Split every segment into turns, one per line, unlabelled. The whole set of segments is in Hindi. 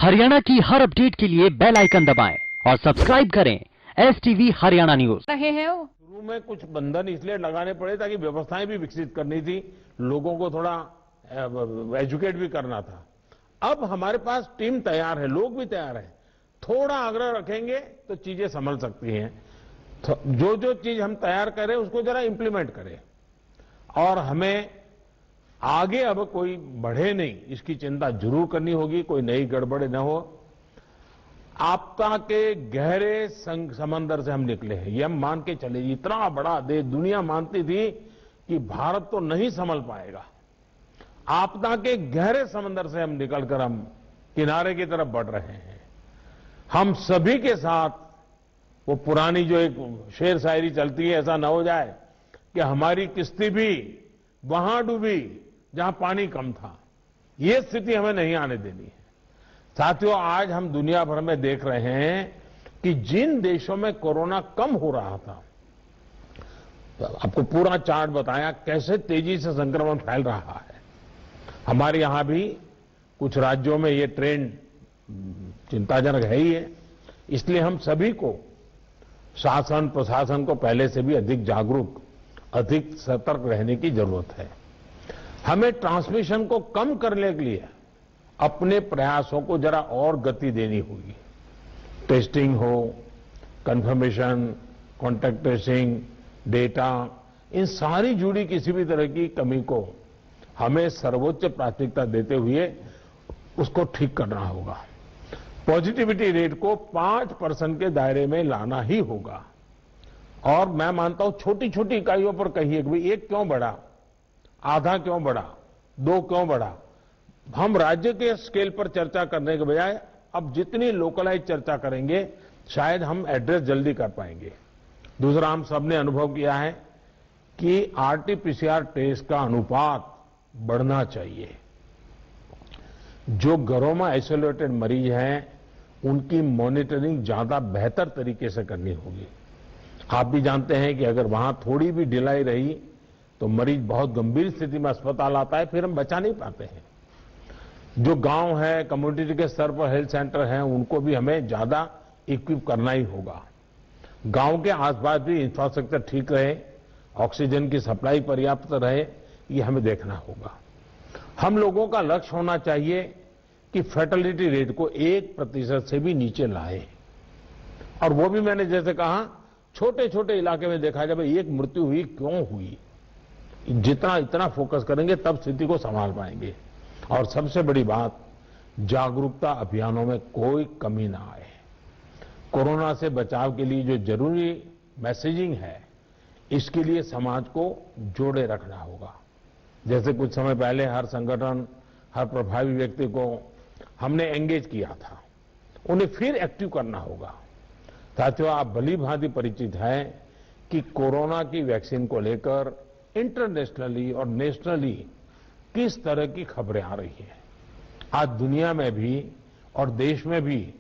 हरियाणा की हर अपडेट के लिए बेल आइकन दबाएं और सब्सक्राइब करें एसटीवी हरियाणा न्यूज।
रहे हैं वो
शुरू में कुछ बंधन इसलिए लगाने पड़े ताकि व्यवस्थाएं भी विकसित करनी थी, लोगों को थोड़ा एजुकेट भी करना था। अब हमारे पास टीम तैयार है, लोग भी तैयार हैं। थोड़ा आग्रह रखेंगे तो चीजें संभल सकती हैं। तो जो जो चीज हम तैयार करें उसको जरा इंप्लीमेंट करें और हमें आगे अब कोई बढ़े नहीं, इसकी चिंता जरूर करनी होगी, कोई नई गड़बड़े न हो। आपदा के गहरे समंदर से हम निकले हैं, ये हम मान के चले। इतना बड़ा देश, दुनिया मानती थी कि भारत तो नहीं संभल पाएगा। आपदा के गहरे समंदर से हम निकलकर हम किनारे की तरफ बढ़ रहे हैं। हम सभी के साथ वो पुरानी जो एक शेर शायरी चलती है, ऐसा ना हो जाए कि हमारी किश्ती भी वहां डूबी जहां पानी कम था। ये स्थिति हमें नहीं आने देनी है। साथियों, आज हम दुनिया भर में देख रहे हैं कि जिन देशों में कोरोना कम हो रहा था, आपको पूरा चार्ट बताया कैसे तेजी से संक्रमण फैल रहा है। हमारे यहां भी कुछ राज्यों में ये ट्रेंड चिंताजनक है ही है। इसलिए हम सभी को, शासन प्रशासन को पहले से भी अधिक जागरूक, अधिक सतर्क रहने की जरूरत है। हमें ट्रांसमिशन को कम करने के लिए अपने प्रयासों को जरा और गति देनी होगी। टेस्टिंग हो, कंफर्मेशन, कॉन्टैक्ट ट्रेसिंग, डेटा, इन सारी जुड़ी किसी भी तरह की कमी को हमें सर्वोच्च प्राथमिकता देते हुए उसको ठीक करना होगा। पॉजिटिविटी रेट को 5% के दायरे में लाना ही होगा। और मैं मानता हूं छोटी छोटी इकाइयों पर कहिए कि भाई 1 क्यों बढ़ा, आधा क्यों बढ़ा, 2 क्यों बढ़ा। हम राज्य के स्केल पर चर्चा करने के बजाय अब जितनी लोकलाइज चर्चा करेंगे शायद हम एड्रेस जल्दी कर पाएंगे। दूसरा, हम सबने अनुभव किया है कि आरटीपीसीआर टेस्ट का अनुपात बढ़ना चाहिए। जो घरों में आइसोलेटेड मरीज हैं उनकी मॉनिटरिंग ज्यादा बेहतर तरीके से करनी होगी। आप भी जानते हैं कि अगर वहां थोड़ी भी ढिलाई रही तो मरीज बहुत गंभीर स्थिति में अस्पताल आता है, फिर हम बचा नहीं पाते हैं। जो गांव है, कम्युनिटी के स्तर पर हेल्थ सेंटर हैं, उनको भी हमें ज्यादा इक्विप करना ही होगा। गांव के आसपास भी इंफ्रास्ट्रक्चर ठीक रहे, ऑक्सीजन की सप्लाई पर्याप्त रहे, ये हमें देखना होगा। हम लोगों का लक्ष्य होना चाहिए कि फर्टिलिटी रेट को 1% से भी नीचे लाए। और वो भी मैंने जैसे कहा, छोटे छोटे इलाके में देखा जाए एक मृत्यु हुई क्यों हुई, जितना इतना फोकस करेंगे तब स्थिति को संभाल पाएंगे। और सबसे बड़ी बात, जागरूकता अभियानों में कोई कमी ना आए। कोरोना से बचाव के लिए जो जरूरी मैसेजिंग है, इसके लिए समाज को जोड़े रखना होगा। जैसे कुछ समय पहले हर संगठन, हर प्रभावी व्यक्ति को हमने एंगेज किया था, उन्हें फिर एक्टिव करना होगा। साथियों, आप भली भांति परिचित हैं कि कोरोना की वैक्सीन को लेकर इंटरनेशनली और नेशनली किस तरह की खबरें आ रही हैं। आज दुनिया में भी और देश में भी,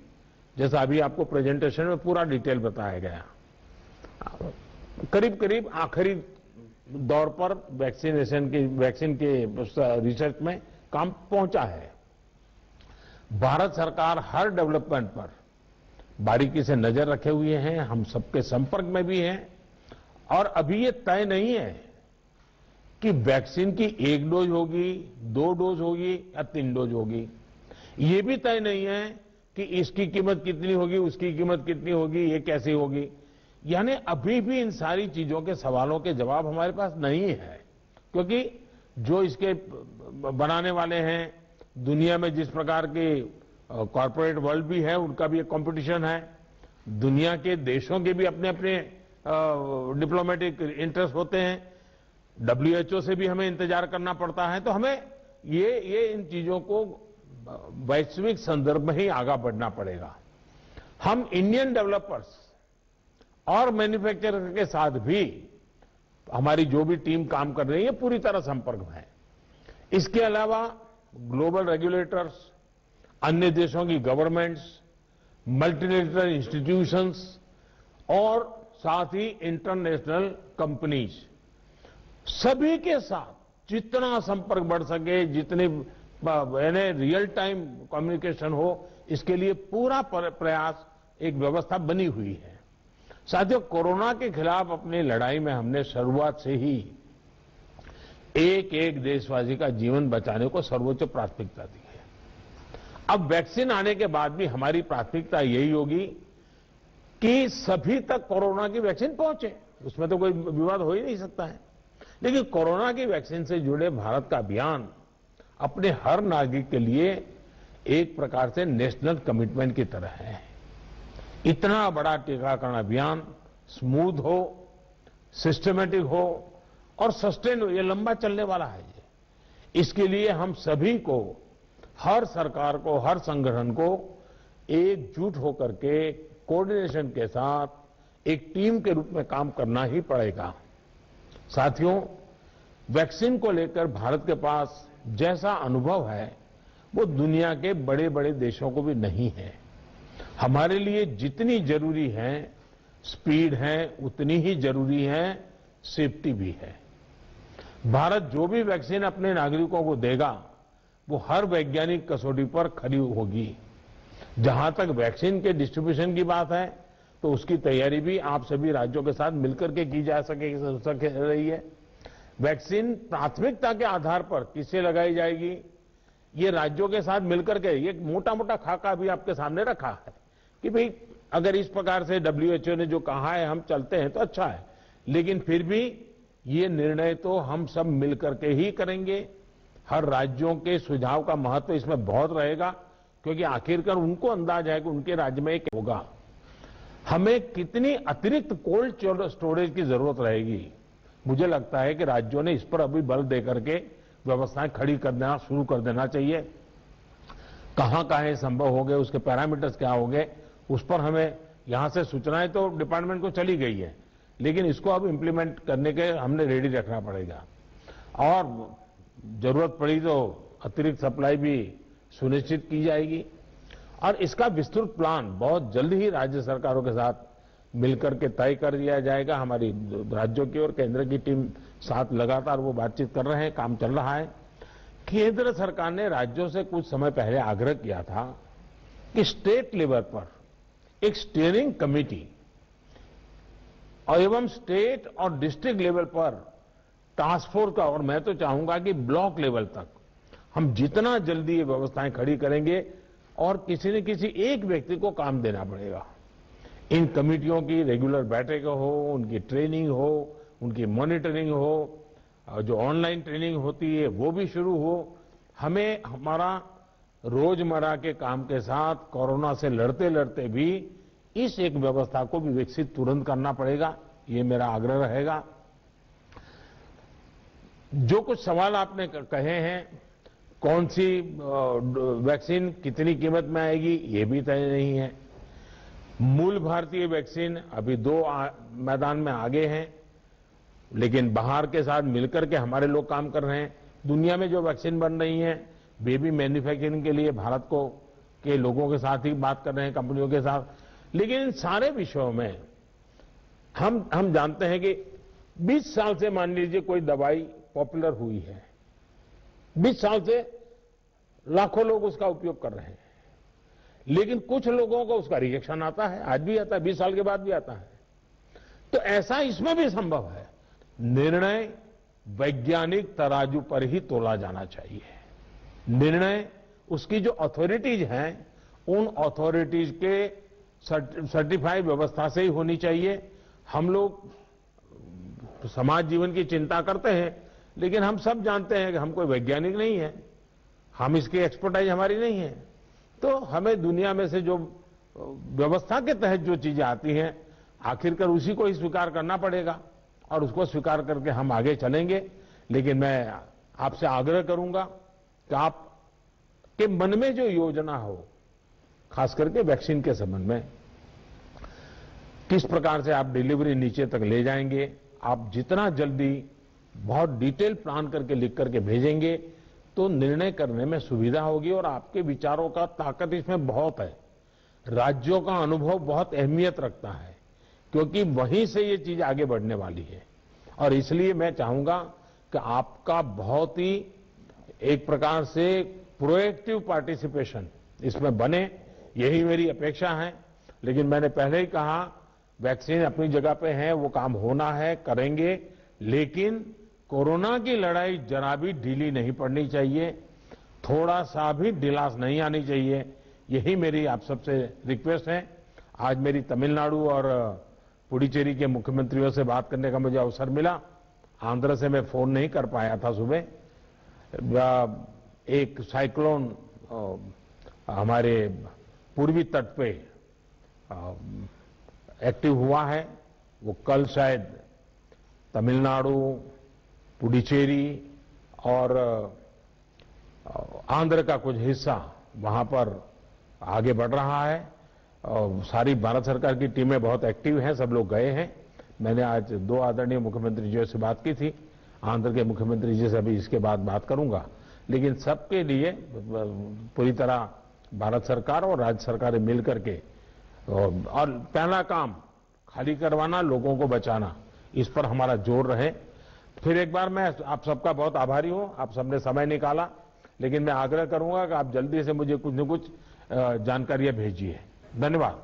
जैसा अभी आपको प्रेजेंटेशन में पूरा डिटेल बताया गया, करीब करीब आखिरी दौर पर वैक्सीन के रिसर्च में काम पहुंचा है। भारत सरकार हर डेवलपमेंट पर बारीकी से नजर रखे हुए हैं, हम सबके संपर्क में भी हैं। और अभी ये तय नहीं है कि वैक्सीन की 1 डोज होगी, 2 डोज होगी या 3 डोज होगी। ये भी तय नहीं है कि इसकी कीमत कितनी होगी, उसकी कीमत कितनी होगी, ये कैसी होगी। यानी अभी भी इन सारी चीजों के सवालों के जवाब हमारे पास नहीं है, क्योंकि जो इसके बनाने वाले हैं, दुनिया में जिस प्रकार के कॉरपोरेट वर्ल्ड भी है, उनका भी एक कंपटीशन है। दुनिया के देशों के भी अपने अपने डिप्लोमेटिक इंटरेस्ट होते हैं। WHO से भी हमें इंतजार करना पड़ता है। तो हमें ये इन चीजों को वैश्विक संदर्भ में ही आगे बढ़ना पड़ेगा। हम इंडियन डेवलपर्स और मैन्युफैक्चरर के साथ भी हमारी जो भी टीम काम कर रही है पूरी तरह संपर्क में है। इसके अलावा ग्लोबल रेगुलेटर्स, अन्य देशों की गवर्नमेंट्स, मल्टीनेशनल इंस्टीट्यूशंस और साथ ही इंटरनेशनल कंपनीज, सभी के साथ जितना संपर्क बढ़ सके, जितनी रियल टाइम कम्युनिकेशन हो, इसके लिए पूरा प्रयास, एक व्यवस्था बनी हुई है। साथियों, कोरोना के खिलाफ अपनी लड़ाई में हमने शुरुआत से ही एक एक देशवासी का जीवन बचाने को सर्वोच्च प्राथमिकता दी है। अब वैक्सीन आने के बाद भी हमारी प्राथमिकता यही होगी कि सभी तक कोरोना की वैक्सीन पहुंचे, उसमें तो कोई विवाद हो ही नहीं सकता है। लेकिन कोरोना की वैक्सीन से जुड़े भारत का अभियान अपने हर नागरिक के लिए एक प्रकार से नेशनल कमिटमेंट की तरह है। इतना बड़ा टीकाकरण अभियान स्मूथ हो, सिस्टमेटिक हो और सस्टेन हो, ये लंबा चलने वाला है। इसके लिए हम सभी को, हर सरकार को, हर संगठन को एकजुट होकर के कोऑर्डिनेशन के साथ एक टीम के रूप में काम करना ही पड़ेगा। साथियों, वैक्सीन को लेकर भारत के पास जैसा अनुभव है वो दुनिया के बड़े बड़े देशों को भी नहीं है। हमारे लिए जितनी जरूरी है स्पीड है, उतनी ही जरूरी है सेफ्टी भी है। भारत जो भी वैक्सीन अपने नागरिकों को देगा वो हर वैज्ञानिक कसौटी पर खरी होगी। जहां तक वैक्सीन के डिस्ट्रीब्यूशन की बात है तो उसकी तैयारी भी आप सभी राज्यों के साथ मिलकर के की जा सके रही है। वैक्सीन प्राथमिकता के आधार पर किसे लगाई जाएगी, ये राज्यों के साथ मिलकर के ये मोटा मोटा खाका भी आपके सामने रखा है कि भाई अगर इस प्रकार से WHO ने जो कहा है हम चलते हैं तो अच्छा है, लेकिन फिर भी ये निर्णय तो हम सब मिलकर के ही करेंगे। हर राज्यों के सुझाव का महत्व इसमें बहुत रहेगा, क्योंकि आखिरकार उनको अंदाज है कि उनके राज्य में एक होगा। हमें कितनी अतिरिक्त कोल्ड स्टोरेज की जरूरत रहेगी, मुझे लगता है कि राज्यों ने इस पर अभी बल देकर के व्यवस्थाएं खड़ी करना शुरू कर देना चाहिए। कहां कहां संभव हो गए, उसके पैरामीटर्स क्या हो गए, उस पर हमें यहां से सूचनाएं तो डिपार्टमेंट को चली गई है, लेकिन इसको अब इम्प्लीमेंट करने के हमने रेडी रखना पड़ेगा। और जरूरत पड़ी तो अतिरिक्त सप्लाई भी सुनिश्चित की जाएगी। और इसका विस्तृत प्लान बहुत जल्द ही राज्य सरकारों के साथ मिलकर के तय कर दिया जाएगा। हमारी राज्यों की और केंद्र की टीम साथ लगातार वो बातचीत कर रहे हैं, काम चल रहा है। केंद्र सरकार ने राज्यों से कुछ समय पहले आग्रह किया था कि स्टेट लेवल पर एक स्टीयरिंग कमेटी और एवं स्टेट और डिस्ट्रिक्ट लेवल पर टास्क फोर्स का, और मैं तो चाहूंगा कि ब्लॉक लेवल तक हम जितना जल्दी ये व्यवस्थाएं खड़ी करेंगे, और किसी न किसी एक व्यक्ति को काम देना पड़ेगा। इन कमेटियों की रेगुलर बैठकें हो, उनकी ट्रेनिंग हो, उनकी मॉनिटरिंग हो, जो ऑनलाइन ट्रेनिंग होती है वो भी शुरू हो। हमें हमारा रोजमर्रा के काम के साथ कोरोना से लड़ते लड़ते भी इस एक व्यवस्था को भी विकसित तुरंत करना पड़ेगा, ये मेरा आग्रह रहेगा। जो कुछ सवाल आपने कहे हैं, कौन सी वैक्सीन कितनी कीमत में आएगी ये भी तय नहीं है। मूल भारतीय वैक्सीन अभी 2 मैदान में आगे हैं, लेकिन बाहर के साथ मिलकर के हमारे लोग काम कर रहे हैं। दुनिया में जो वैक्सीन बन रही है वे भी मैन्युफैक्चरिंग के लिए भारत को के लोगों के साथ ही बात कर रहे हैं, कंपनियों के साथ। लेकिन इन सारे विषयों में हम जानते हैं कि 20 साल से मान लीजिए कोई दवाई पॉपुलर हुई है, 20 साल से लाखों लोग उसका उपयोग कर रहे हैं, लेकिन कुछ लोगों को उसका रिएक्शन आता है, आज भी आता है, 20 साल के बाद भी आता है। तो ऐसा इसमें भी संभव है। निर्णय वैज्ञानिक तराजू पर ही तोला जाना चाहिए। निर्णय उसकी जो अथॉरिटीज हैं, उन अथॉरिटीज के सर्टिफाइड व्यवस्था से ही होनी चाहिए। हम लोग समाज जीवन की चिंता करते हैं, लेकिन हम सब जानते हैं कि हम कोई वैज्ञानिक नहीं है, हम इसकी एक्सपर्टाइज हमारी नहीं है। तो हमें दुनिया में से जो व्यवस्था के तहत जो चीजें आती हैं, आखिरकार उसी को ही स्वीकार करना पड़ेगा, और उसको स्वीकार करके हम आगे चलेंगे। लेकिन मैं आपसे आग्रह करूंगा कि आपके मन में जो योजना हो, खास करके वैक्सीन के संबंध में, किस प्रकार से आप डिलीवरी नीचे तक ले जाएंगे, आप जितना जल्दी बहुत डिटेल प्लान करके लिख करके भेजेंगे तो निर्णय करने में सुविधा होगी। और आपके विचारों का ताकत इसमें बहुत है। राज्यों का अनुभव बहुत अहमियत रखता है, क्योंकि वहीं से ये चीज आगे बढ़ने वाली है। और इसलिए मैं चाहूंगा कि आपका बहुत ही एक प्रकार से प्रोएक्टिव पार्टिसिपेशन इसमें बने, यही मेरी अपेक्षा है। लेकिन मैंने पहले ही कहा, वैक्सीन अपनी जगह पे है, वो काम होना है, करेंगे, लेकिन कोरोना की लड़ाई जरा भी ढीली नहीं पड़नी चाहिए, थोड़ा सा भी ढिलास नहीं आनी चाहिए। यही मेरी आप सबसे रिक्वेस्ट है। आज मेरी तमिलनाडु और पुडुचेरी के मुख्यमंत्रियों से बात करने का मुझे अवसर मिला। आंध्र से मैं फोन नहीं कर पाया था सुबह। एक साइक्लोन हमारे पूर्वी तट पे एक्टिव हुआ है, वो कल शायद तमिलनाडु, पुडुचेरी और आंध्र का कुछ हिस्सा वहां पर आगे बढ़ रहा है। और सारी भारत सरकार की टीमें बहुत एक्टिव हैं, सब लोग गए हैं। मैंने आज 2 आदरणीय मुख्यमंत्री जी से बात की थी, आंध्र के मुख्यमंत्री जी से अभी इसके बाद बात करूंगा। लेकिन सबके लिए पूरी तरह भारत सरकार और राज्य सरकारें मिल करके और पहला काम खाली करवाना, लोगों को बचाना, इस पर हमारा जोर रहे। फिर एक बार मैं आप सबका बहुत आभारी हूं, आप सबने समय निकाला, लेकिन मैं आग्रह करूंगा कि आप जल्दी से मुझे कुछ न कुछ जानकारियां भेजिए। धन्यवाद।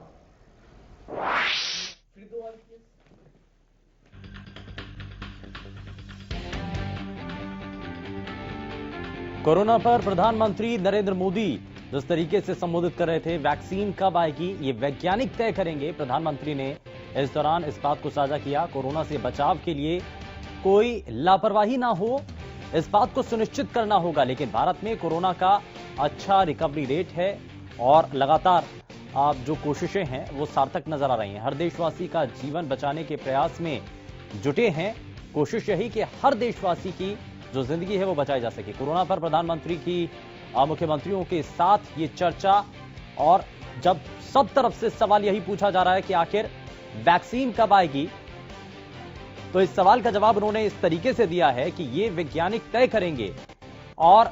कोरोना पर प्रधानमंत्री नरेंद्र मोदी जिस तरीके से संबोधित कर रहे थे, वैक्सीन कब आएगी ये वैज्ञानिक तय करेंगे। प्रधानमंत्री ने इस दौरान इस बात को साझा किया, कोरोना से बचाव के लिए कोई लापरवाही ना हो, इस बात को सुनिश्चित करना होगा। लेकिन भारत में कोरोना का अच्छा रिकवरी रेट है और लगातार जो कोशिशें हैं वो सार्थक नजर आ रही हैं। हर देशवासी का जीवन बचाने के प्रयास में जुटे हैं। कोशिश यही कि हर देशवासी की जो जिंदगी है वो बचाई जा सके। कोरोना पर प्रधानमंत्री की मुख्यमंत्रियों के साथ ये चर्चा, और जब सब तरफ से सवाल यही पूछा जा रहा है कि आखिर वैक्सीन कब आएगी, तो इस सवाल का जवाब उन्होंने इस तरीके से दिया है कि ये वैज्ञानिक तय करेंगे। और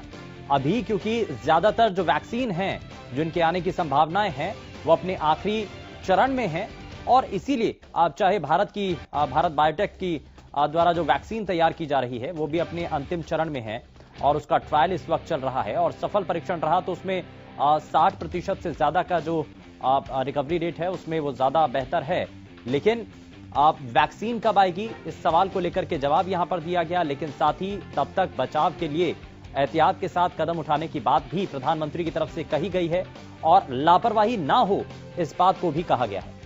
अभी क्योंकि ज्यादातर जो वैक्सीन हैं जिनके आने की संभावनाएं हैं वो अपने आखिरी चरण में हैं, और इसीलिए आप चाहे भारत बायोटेक की द्वारा जो वैक्सीन तैयार की जा रही है वो भी अपने अंतिम चरण में है और उसका ट्रायल इस वक्त चल रहा है। और सफल परीक्षण रहा तो उसमें 60% से ज्यादा का जो रिकवरी रेट है उसमें वो ज्यादा बेहतर है। लेकिन वैक्सीन कब आएगी इस सवाल को लेकर के जवाब यहां पर दिया गया, लेकिन साथ ही तब तक बचाव के लिए एहतियात के साथ कदम उठाने की बात भी प्रधानमंत्री की तरफ से कही गई है और लापरवाही ना हो इस बात को भी कहा गया है।